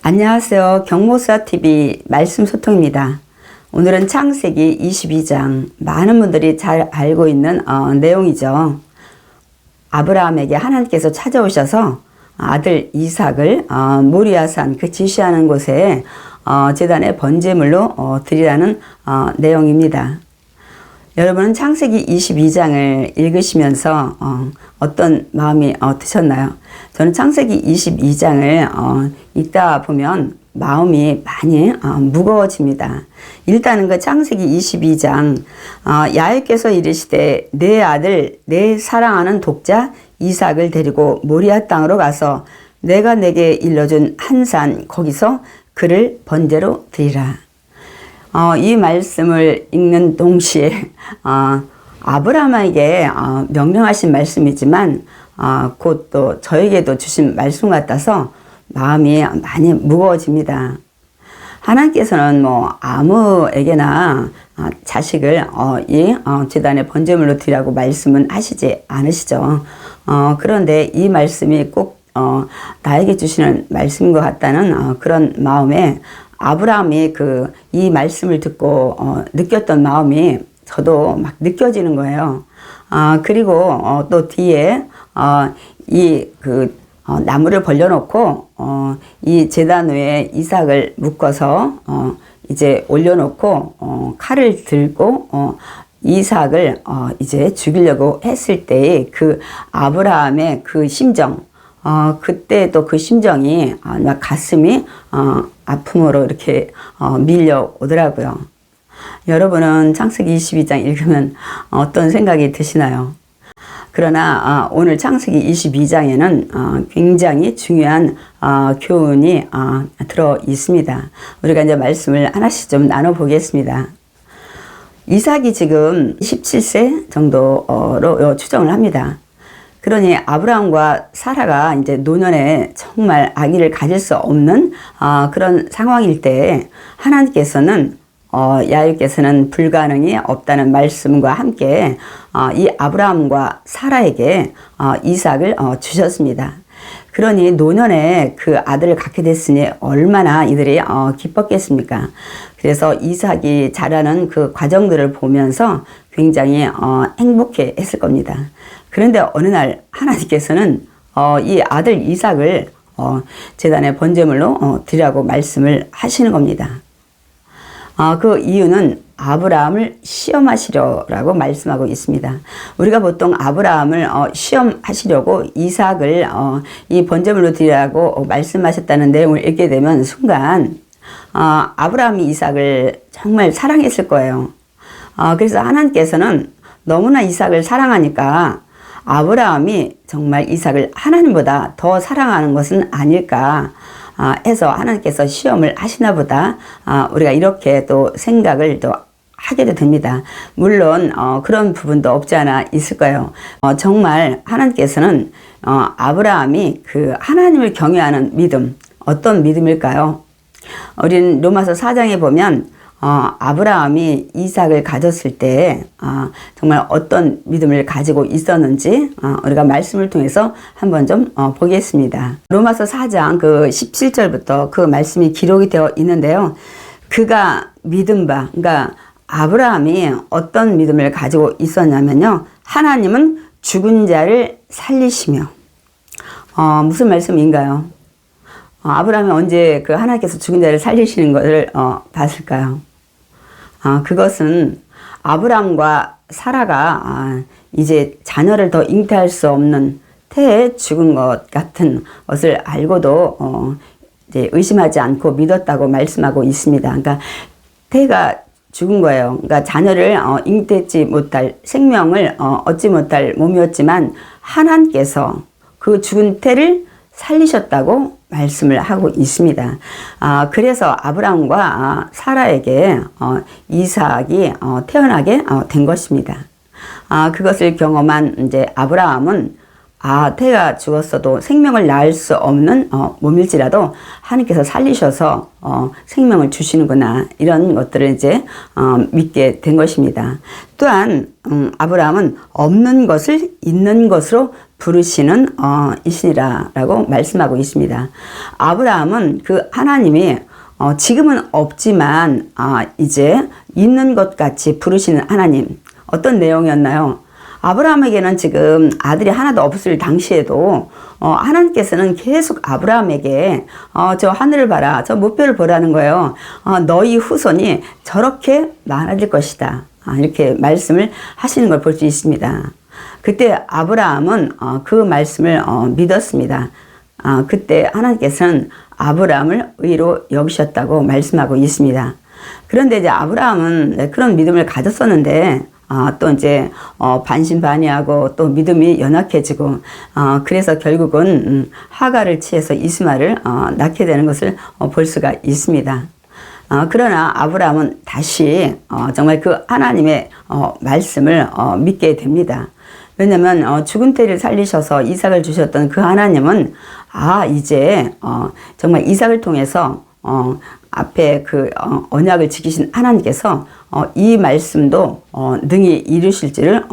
안녕하세요. 경목사TV 말씀 소통입니다. 오늘은 창세기 22장, 많은 분들이 잘 알고 있는 내용이죠. 아브라함에게 하나님께서 찾아오셔서 아들 이삭을 모리아산 그 지시하는 곳에 제단에 번제물로 드리라는 내용입니다. 여러분은 창세기 22장을 읽으시면서 어떤 마음이 드셨나요? 저는 창세기 22장을 읽다 보면 마음이 많이 무거워집니다. 일단은 그 창세기 22장 야훼께서 이르시되 내 아들 내 사랑하는 독자 이삭을 데리고 모리아 땅으로 가서 내가 내게 일러준 한 산 거기서 그를 번제로 드리라. 이 말씀을 읽는 동시에 아브라함에게 명령하신 말씀이지만 곧 또 저에게도 주신 말씀 같아서 마음이 많이 무거워집니다. 하나님께서는 아무에게나 자식을 이 제단에 번제물로 드리라고 말씀은 하시지 않으시죠. 그런데 이 말씀이 꼭 나에게 주시는 말씀인 것 같다는 그런 마음에 아브라함이 이 말씀을 듣고 느꼈던 마음이 저도 막 느껴지는 거예요. 그리고 또 뒤에 나무를 벌려놓고 이 제단 위에 이삭을 묶어서 이제 올려놓고 칼을 들고 이삭을 이제 죽이려고 했을 때의 그 아브라함의 그 심정, 그때 또 그 심정이 막 가슴이 아픔으로 이렇게 밀려오더라고요. 여러분은 창세기 22장 읽으면 어떤 생각이 드시나요? 그러나 오늘 창세기 22장에는 굉장히 중요한 교훈이 들어 있습니다. 우리가 이제 말씀을 하나씩 좀 나눠보겠습니다. 이삭이 지금 17세 정도로 추정을 합니다. 그러니 아브라함과 사라가 이제 노년에 정말 아기를 가질 수 없는 그런 상황일 때 하나님께서는 야훼께서는 불가능이 없다는 말씀과 함께 이 아브라함과 사라에게 이삭을 주셨습니다. 그러니 노년에 그 아들을 갖게 됐으니 얼마나 이들이 기뻤겠습니까? 그래서 이삭이 자라는 그 과정들을 보면서 굉장히 행복해 했을 겁니다. 그런데 어느 날 하나님께서는 이 아들 이삭을 제단의 번제물로 드리라고 말씀을 하시는 겁니다. 그 이유는 아브라함을 시험하시려고 말씀하고 있습니다. 우리가 보통 아브라함을 시험하시려고 이삭을 이 번제물로 드리라고 말씀하셨다는 내용을 읽게 되면 순간 아브라함이 이삭을 정말 사랑했을 거예요. 그래서 하나님께서는 너무나 이삭을 사랑하니까 아브라함이 정말 이삭을 하나님보다 더 사랑하는 것은 아닐까 해서 하나님께서 시험을 하시나 보다 우리가 이렇게 또 생각을 또 하게도 됩니다. 물론 그런 부분도 없지 않아 있을 거예요. 정말 하나님께서는 아브라함이 그 하나님을 경외하는 믿음, 어떤 믿음일까요? 우리는 로마서 4장에 보면 아브라함이 이삭을 가졌을 때 정말 어떤 믿음을 가지고 있었는지 우리가 말씀을 통해서 한번 좀 보겠습니다. 로마서 4장 그 17절부터 그 말씀이 기록이 되어 있는데요. 그가 믿은 바, 그러니까 아브라함이 어떤 믿음을 가지고 있었냐면요. 하나님은 죽은 자를 살리시며 무슨 말씀인가요? 아브라함이 언제 그 하나님께서 죽은 자를 살리시는 것을 봤을까요? 그것은 아브라함과 사라가 이제 자녀를 더 잉태할 수 없는 태에 죽은 것 같은 것을 알고도 이제 의심하지 않고 믿었다고 말씀하고 있습니다. 그러니까 태가 죽은 거예요. 그러니까 자녀를 잉태치 못할 생명을 얻지 못할 몸이었지만 하나님께서 그 죽은 태를 살리셨다고 말씀을 하고 있습니다. 그래서 아브라함과 사라에게 이삭이 태어나게 된 것입니다. 그것을 경험한 이제 아브라함은 태가 죽었어도 생명을 낳을 수 없는 몸일지라도 하나님께서 살리셔서 생명을 주시는구나, 이런 것들을 이제 믿게 된 것입니다. 또한 아브라함은 없는 것을 있는 것으로 부르시는 이시니라라고 말씀하고 있습니다. 아브라함은 그 하나님이 지금은 없지만 이제 있는 것 같이 부르시는 하나님, 어떤 내용이었나요? 아브라함에게는 지금 아들이 하나도 없을 당시에도 하나님께서는 계속 아브라함에게 저 하늘을 봐라, 저 무뼈를 보라는 거예요. 너희 후손이 저렇게 많아질 것이다, 이렇게 말씀을 하시는 걸 볼 수 있습니다. 그때 아브라함은 그 말씀을 믿었습니다. 그때 하나님께서는 아브라함을 의로 여기셨다고 말씀하고 있습니다. 그런데 이제 아브라함은 그런 믿음을 가졌었는데 또 이제 반신반의하고 또 믿음이 연약해지고 그래서 결국은 하갈을 취해서 이스마엘을 낳게 되는 것을 볼 수가 있습니다. 그러나 아브라함은 다시 정말 그 하나님의 말씀을 믿게 됩니다. 왜냐하면 죽은 때를 살리셔서 이삭을 주셨던 그 하나님은 이제 정말 이삭을 통해서 앞에 그 언약을 지키신 하나님께서 이 말씀도 능히 이루실 줄을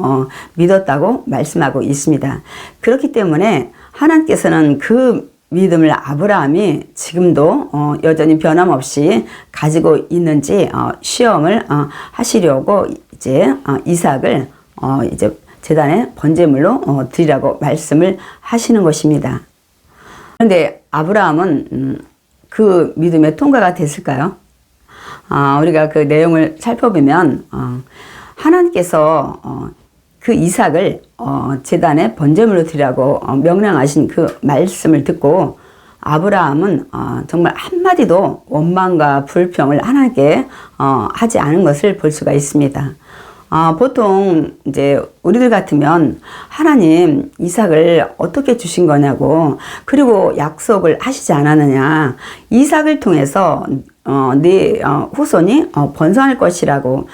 믿었다고 말씀하고 있습니다. 그렇기 때문에 하나님께서는 그 믿음을 아브라함이 지금도 여전히 변함없이 가지고 있는지 시험을 하시려고 이제 이삭을 이제 제단에 번제물로 드리라고 말씀을 하시는 것입니다. 그런데 아브라함은 그 믿음의 통과가 됐을까요? 우리가 그 내용을 살펴보면 하나님께서 그 이삭을 제단에 번제물로 드리라고 명령하신 그 말씀을 듣고 아브라함은 정말 한마디도 원망과 불평을 하나님께 하지 않은 것을 볼 수가 있습니다. 보통 이제 우리들 같으면 하나님 이삭을 어떻게 주신 거냐고, 그리고 약속을 하시지 않았느냐, 이삭을 통해서 네 후손이 번성할 것이라고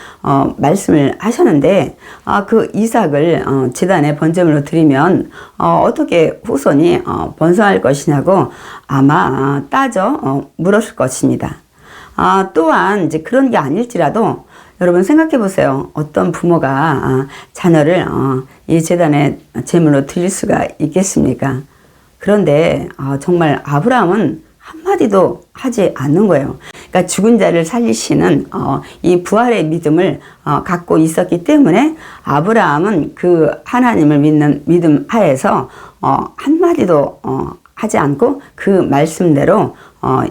말씀을 하셨는데 그 이삭을 제단에 번제물로 드리면 어떻게 후손이 번성할 것이냐고 아마 따져 물었을 것입니다. 또한 이제 그런 게 아닐지라도 여러분 생각해 보세요. 어떤 부모가 자녀를 이 제단에 제물로 드릴 수가 있겠습니까? 그런데 정말 아브라함은 한마디도 하지 않는 거예요. 그러니까 죽은 자를 살리시는 이 부활의 믿음을 갖고 있었기 때문에 아브라함은 그 하나님을 믿는 믿음 하에서 한마디도 하지 않고 그 말씀대로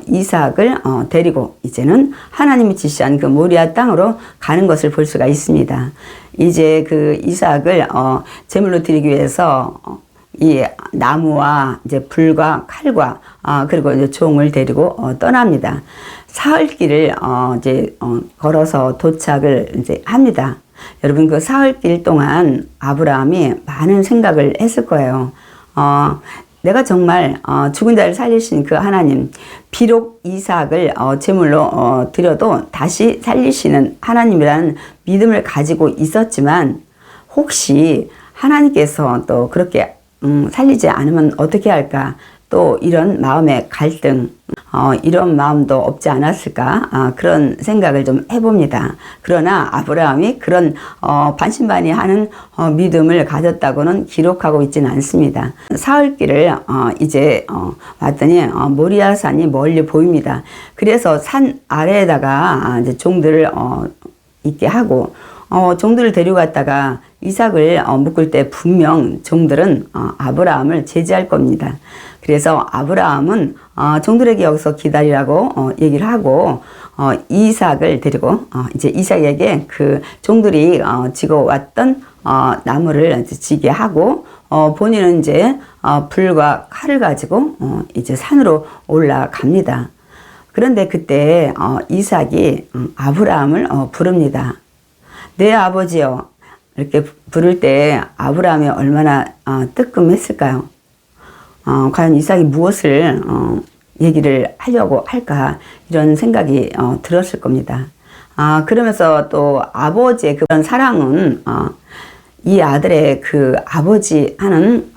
이삭을 데리고 이제는 하나님이 지시한 그 모리아 땅으로 가는 것을 볼 수가 있습니다. 이제 그 이삭을 제물로 드리기 위해서 이 나무와 이제 불과 칼과 그리고 이제 종을 데리고 떠납니다. 사흘길을 이제 걸어서 도착을 이제 합니다. 여러분 그 사흘길 동안 아브라함이 많은 생각을 했을 거예요. 내가 정말 죽은 자를 살리신 그 하나님, 비록 이삭을 제물로 드려도 다시 살리시는 하나님이라는 믿음을 가지고 있었지만 혹시 하나님께서 또 그렇게 살리지 않으면 어떻게 할까, 또 이런 마음의 갈등, 이런 마음도 없지 않았을까, 그런 생각을 좀 해봅니다. 그러나 아브라함이 그런 반신반의하는 믿음을 가졌다고는 기록하고 있지는 않습니다. 사흘길을 이제 왔더니 모리아산이 멀리 보입니다. 그래서 산 아래에다가 이제 종들을 있게 하고 종들을 데려갔다가 이삭을 묶을 때 분명 종들은 아브라함을 제지할 겁니다. 그래서 아브라함은 종들에게 여기서 기다리라고 얘기를 하고 이삭을 데리고 이제 이삭에게 그 종들이 지고 왔던 나무를 지게 하고 본인은 이제 불과 칼을 가지고 이제 산으로 올라갑니다. 그런데 그때 이삭이 아브라함을 부릅니다. 내 아버지요. 이렇게 부를 때 아브라함이 얼마나 뜨끔했을까요? 과연 이삭이 무엇을 얘기를 하려고 할까, 이런 생각이 들었을 겁니다. 그러면서 또 아버지의 그런 사랑은 이 아들의 그 아버지 하는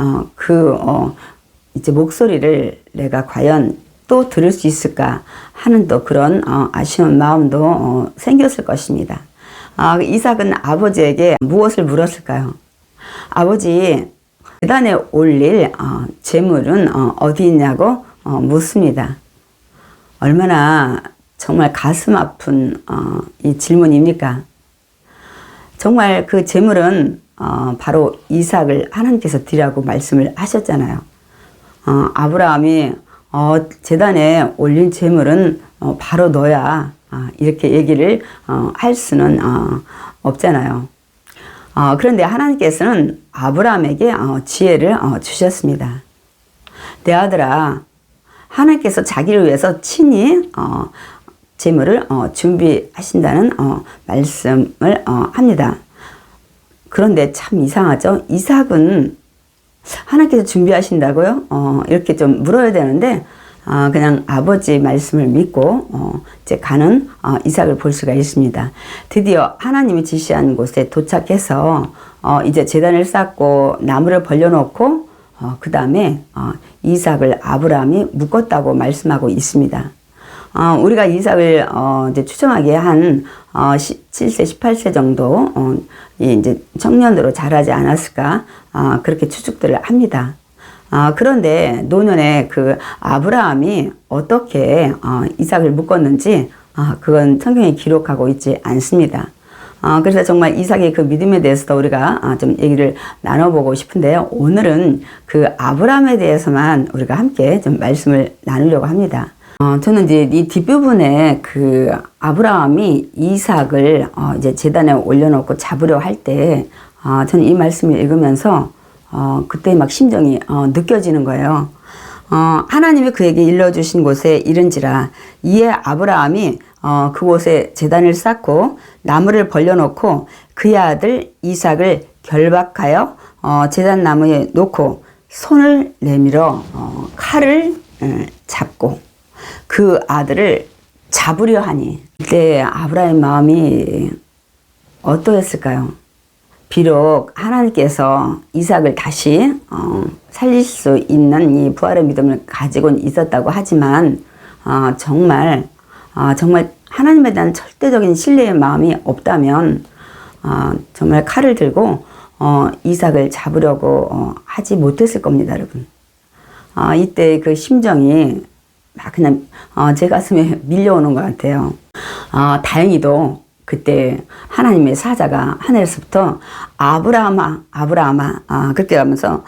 이제 목소리를 내가 과연 또 들을 수 있을까 하는 또 그런 아쉬운 마음도 생겼을 것입니다. 이삭은 아버지에게 무엇을 물었을까요? 아버지, 제단에 올릴 제물은 어디 있냐고 묻습니다. 얼마나 정말 가슴 아픈 이 질문입니까? 정말 그 제물은 바로 이삭을 하나님께서 드리라고 말씀을 하셨잖아요. 아브라함이 제단에 올린 제물은 바로 너야, 이렇게 얘기를 할 수는 없잖아요. 그런데 하나님께서는 아브라함에게 지혜를 주셨습니다. 내 아들아, 하나님께서 자기를 위해서 친히 제물을 준비하신다는 말씀을 합니다. 그런데 참 이상하죠? 이삭은 하나님께서 준비하신다고요? 이렇게 좀 물어야 되는데 그냥 아버지 말씀을 믿고 이제 가는 이삭을 볼 수가 있습니다. 드디어 하나님이 지시한 곳에 도착해서 이제 제단을 쌓고 나무를 벌려놓고 그 다음에 이삭을 아브라함이 묶었다고 말씀하고 있습니다. 우리가 이삭을 이제 추정하기에 한 17세, 18세 정도 이제 청년으로 자라지 않았을까 그렇게 추측들을 합니다. 그런데 노년에 그 아브라함이 어떻게 이삭을 묶었는지 그건 성경에 기록하고 있지 않습니다. 그래서 정말 이삭의 그 믿음에 대해서도 우리가 좀 얘기를 나눠보고 싶은데요. 오늘은 그 아브라함에 대해서만 우리가 함께 좀 말씀을 나누려고 합니다. 저는 이제 이 뒷부분에 그 아브라함이 이삭을 이제 제단에 올려놓고 잡으려 할 때, 저는 이 말씀을 읽으면서, 그때 막 심정이, 느껴지는 거예요. 하나님이 그에게 일러주신 곳에 이른지라, 이에 아브라함이, 그곳에 제단을 쌓고 나무를 벌려놓고 그의 아들 이삭을 결박하여, 제단 나무에 놓고 손을 내밀어, 칼을 잡고, 그 아들을 잡으려 하니 그때 아브라함의 마음이 어떠했을까요? 비록 하나님께서 이삭을 다시 살릴 수 있는 이 부활의 믿음을 가지고는 있었다고 하지만 정말 하나님에 대한 절대적인 신뢰의 마음이 없다면 정말 칼을 들고 이삭을 잡으려고 하지 못했을 겁니다, 여러분. 이때 그 심정이 막 그냥 제 가슴에 밀려오는 것 같아요. 다행히도 그때 하나님의 사자가 하늘에서부터 아브라함아 그렇게 하면서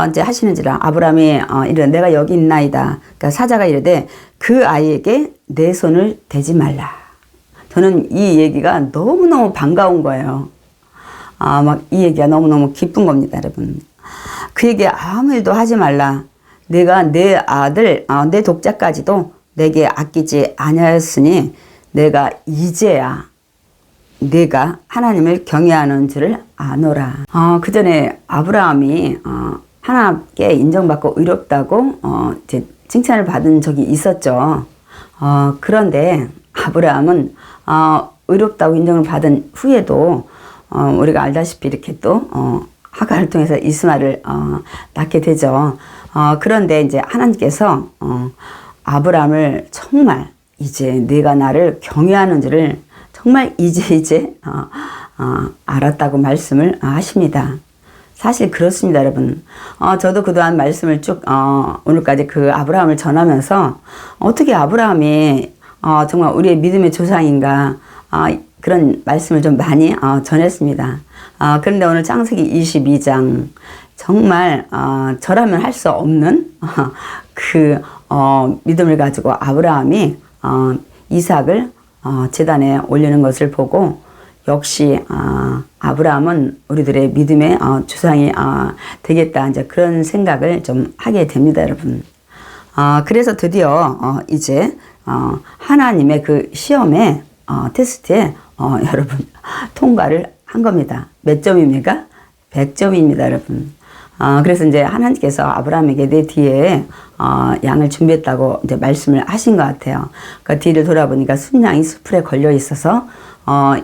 이제 하시는지라 아브라함이 이르되 내가 여기 있나이다. 그러니까 사자가 이르되 그 아이에게 내 손을 대지 말라. 저는 이 얘기가 너무너무 반가운 거예요. 막 이 얘기가 너무너무 기쁜 겁니다, 여러분. 그에게 아무 일도 하지 말라. 내가 내 아들, 내 독자까지도 내게 아끼지 아니하였으니 내가 이제야 내가 하나님을 경외하는 줄을 아노라. 그 전에 아브라함이 하나님께 인정받고 의롭다고 이제 칭찬을 받은 적이 있었죠. 그런데 아브라함은 의롭다고 인정을 받은 후에도 우리가 알다시피 이렇게 또 하갈을 통해서 이스마엘을 낳게 되죠. 그런데 이제 하나님께서 아브라함을 정말 이제 네가 나를 경외하는 줄을 정말 이제 알았다고 말씀을 하십니다. 사실 그렇습니다, 여러분. 저도 그동안 말씀을 쭉 오늘까지 그 아브라함을 전하면서 어떻게 아브라함이 정말 우리의 믿음의 조상인가 그런 말씀을 좀 많이 전했습니다. 그런데 오늘 창세기 22장 정말 저라면 할 수 없는 그 믿음을 가지고 아브라함이 이삭을 제단에 올리는 것을 보고 역시 아브라함은 우리들의 믿음의 조상이 되겠다 이제 그런 생각을 좀 하게 됩니다, 여러분. 그래서 드디어 이제 하나님의 그 시험에 테스트에 여러분 통과를 한 겁니다. 몇 점입니까? 100점입니다, 여러분. 그래서 이제 하나님께서 아브라함에게 내 뒤에 양을 준비했다고 이제 말씀을 하신 것 같아요. 그 뒤를 돌아보니까 순양이 수풀에 걸려 있어서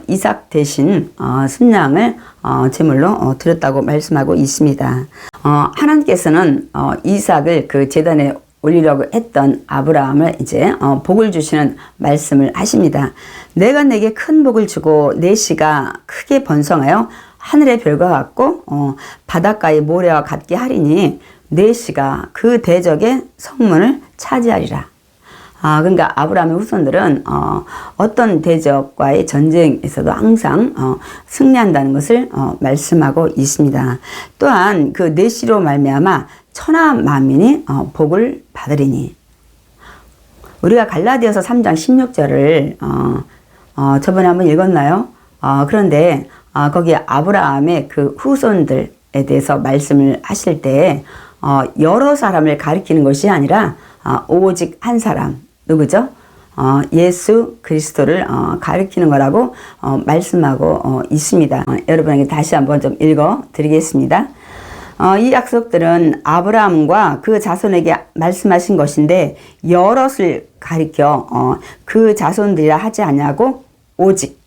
이삭 대신 순양을 제물로 드렸다고 말씀하고 있습니다. 하나님께서는 이삭을 그 제단에 올리려고 했던 아브라함을 이제 복을 주시는 말씀을 하십니다. 내가 내게 큰 복을 주고 내 씨가 크게 번성하여 하늘의 별과 같고 바닷가의 모래와 같게 하리니 내 씨가 그 대적의 성문을 차지하리라. 그러니까 아브라함의 후손들은 어떤 대적과의 전쟁에서도 항상 승리한다는 것을 말씀하고 있습니다. 또한 그 내 씨로 말미암아 천하 만민이 복을 받으리니. 우리가 갈라디아서 3장 16절을 저번에 한번 읽었나요? 그런데 거기에 아브라함의 그 후손들에 대해서 말씀을 하실 때 여러 사람을 가리키는 것이 아니라 오직 한 사람, 누구죠? 예수 그리스도를 가리키는 거라고 말씀하고 있습니다. 여러분에게 다시 한번 좀 읽어 드리겠습니다. 이 약속들은 아브라함과 그 자손에게 말씀하신 것인데 여럿을 가리켜 그 자손들이라 하지 아니하고 오직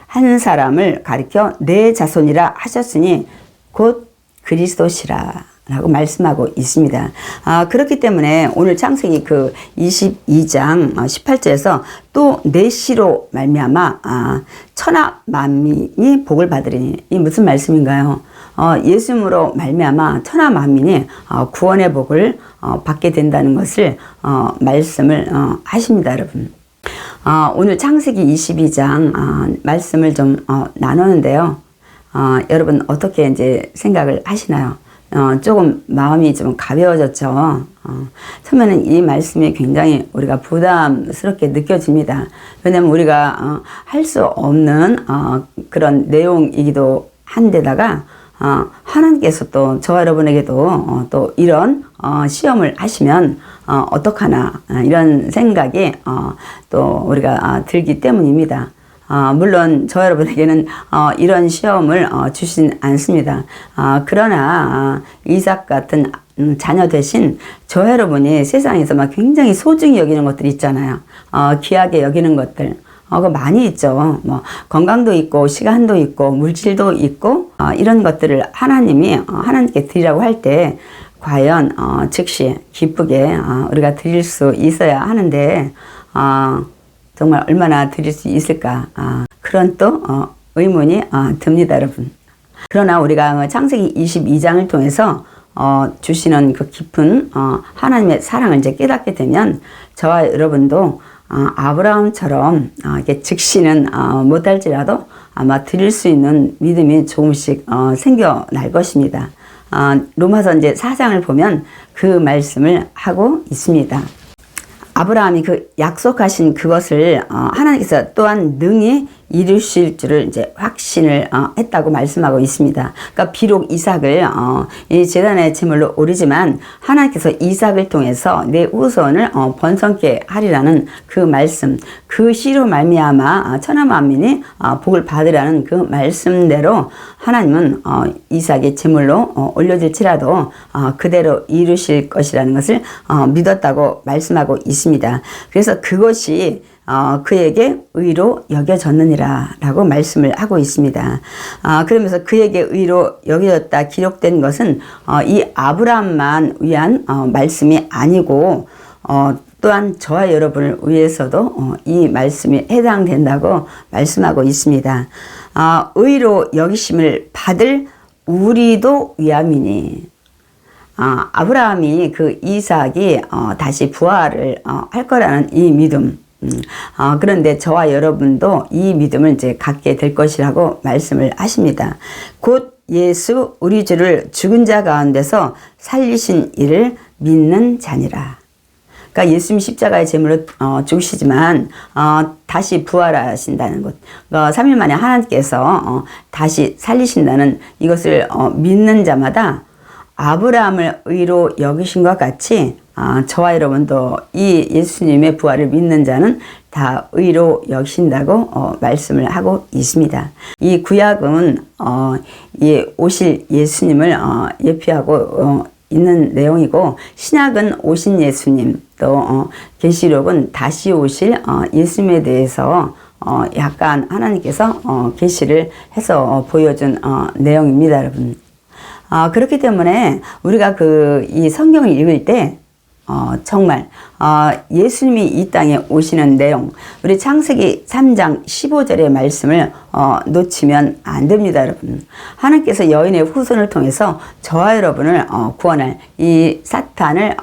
한 사람을 가리켜 내 자손이라 하셨으니 곧 그리스도시라 라고 말씀하고 있습니다. 그렇기 때문에 오늘 창세기 그 22장 18절에서 또 내 씨로 말미암아 천하 만민이 복을 받으리니. 이 무슨 말씀인가요? 예수님으로 말미암아 천하 만민이 구원의 복을 받게 된다는 것을 말씀을 하십니다, 여러분. 오늘 창세기 22장 말씀을 좀 나누는데요. 여러분 어떻게 이제 생각을 하시나요? 조금 마음이 좀 가벼워졌죠. 처음에는 이 말씀이 굉장히 우리가 부담스럽게 느껴집니다. 왜냐하면 우리가 할 수 없는 그런 내용이기도 한데다가 하나님께서 또 저와 여러분에게도 또 이런 시험을 하시면 어떡하나 이런 생각이 또 우리가 들기 때문입니다. 물론 저 여러분에게는 이런 시험을 주진 않습니다. 그러나 이삭 같은 자녀 대신 저 여러분이 세상에서 막 굉장히 소중히 여기는 것들 있잖아요. 귀하게 여기는 것들. 그거 많이 있죠. 뭐 건강도 있고 시간도 있고 물질도 있고 이런 것들을 하나님이 하나님께 드리라고 할 때 과연 즉시 기쁘게 우리가 드릴 수 있어야 하는데 정말 얼마나 드릴 수 있을까 그런 또 의문이 듭니다, 여러분. 그러나 우리가 창세기 22장을 통해서 주시는 그 깊은 하나님의 사랑을 이제 깨닫게 되면 저와 여러분도 아브라함처럼 이렇게 즉시는 못할지라도 아마 드릴 수 있는 믿음이 조금씩 생겨날 것입니다. 로마서 이제 4장을 보면 그 말씀을 하고 있습니다. 아브라함이 그 약속하신 그것을 하나님께서 또한 능히 이루실 줄을 이제 확신을 했다고 말씀하고 있습니다. 그러니까 비록 이삭을 이 제단의 제물로 오르지만 하나님께서 이삭을 통해서 내 후손을 번성케 하리라는 그 말씀, 그 씨로 말미암아 천하 만민이 복을 받으라는 그 말씀대로 하나님은 이삭의 제물로 올려질지라도 그대로 이루실 것이라는 것을 믿었다고 말씀하고 있습니다. 그래서 그것이 그에게 의로 여겨졌느니라 라고 말씀을 하고 있습니다. 그러면서 그에게 의로 여겨졌다 기록된 것은 이 아브라함만 위한 말씀이 아니고 또한 저와 여러분을 위해서도 이 말씀이 해당된다고 말씀하고 있습니다. 의로 여기심을 받을 우리도 위함이니. 아브라함이 그 이삭이 다시 부활을 할 거라는 이 믿음. 그런데 저와 여러분도 이 믿음을 이제 갖게 될 것이라고 말씀을 하십니다. 곧 예수 우리 주를 죽은 자 가운데서 살리신 이를 믿는 자니라. 그러니까 예수님 십자가의 제물로 죽으시지만 다시 부활하신다는 것. 그러니까 3일 만에 하나님께서 다시 살리신다는 이것을 믿는 자마다 아브라함을 의로 여기신 것 같이 저와 여러분도 이 예수님의 부활을 믿는 자는 다 의로 여기신다고 말씀을 하고 있습니다. 이 구약은 오실 예수님을 예표하고 있는 내용이고 신약은 오신 예수님 또 계시록은 다시 오실 예수님에 대해서 약간 하나님께서 계시를 해서 보여준 내용입니다, 여러분. 그렇기 때문에 우리가 이 성경을 읽을 때 정말 예수님이 이 땅에 오시는 내용, 우리 창세기 3장 15절의 말씀을 놓치면 안 됩니다, 여러분. 하나님께서 여인의 후손을 통해서 저와 여러분을 구원할 이 사탄을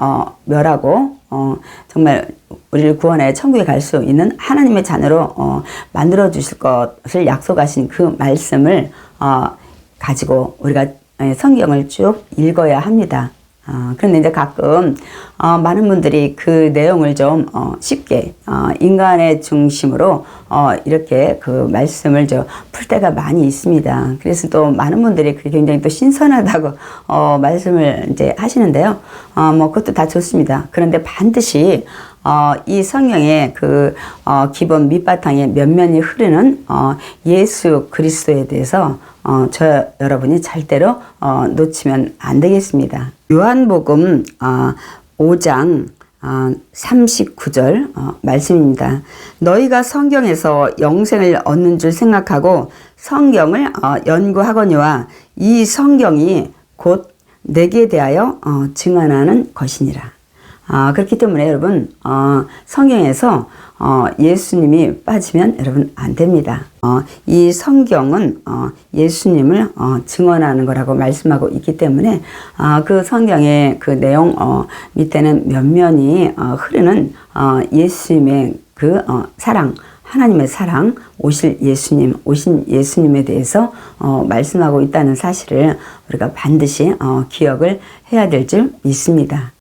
멸하고 정말 우리를 구원해 천국에 갈 수 있는 하나님의 자녀로 만들어 주실 것을 약속하신 그 말씀을 가지고 우리가 성경을 쭉 읽어야 합니다. 그런데 이제 가끔 많은 분들이 그 내용을 좀 쉽게 인간의 중심으로 이렇게 그 말씀을 풀 때가 많이 있습니다. 그래서 또 많은 분들이 그게 굉장히 또 신선하다고 말씀을 이제 하시는데요. 뭐 그것도 다 좋습니다. 그런데 반드시 이 성경의 기본 밑바탕에 면면이 흐르는 예수 그리스도에 대해서 저 여러분이 절대로 놓치면 안 되겠습니다. 요한복음 5장 39절 말씀입니다. 너희가 성경에서 영생을 얻는 줄 생각하고 성경을 연구하거니와 이 성경이 곧 내게 대하여 증언하는 것이니라. 그렇기 때문에 여러분 성경에서 예수님이 빠지면 여러분 안 됩니다. 이 성경은 예수님을 증언하는 거라고 말씀하고 있기 때문에 그 성경의 그 내용 밑에는 면면이 흐르는 예수님의 사랑, 하나님의 사랑, 오신 예수님에 대해서 말씀하고 있다는 사실을 우리가 반드시 기억을 해야 될 줄 믿습니다.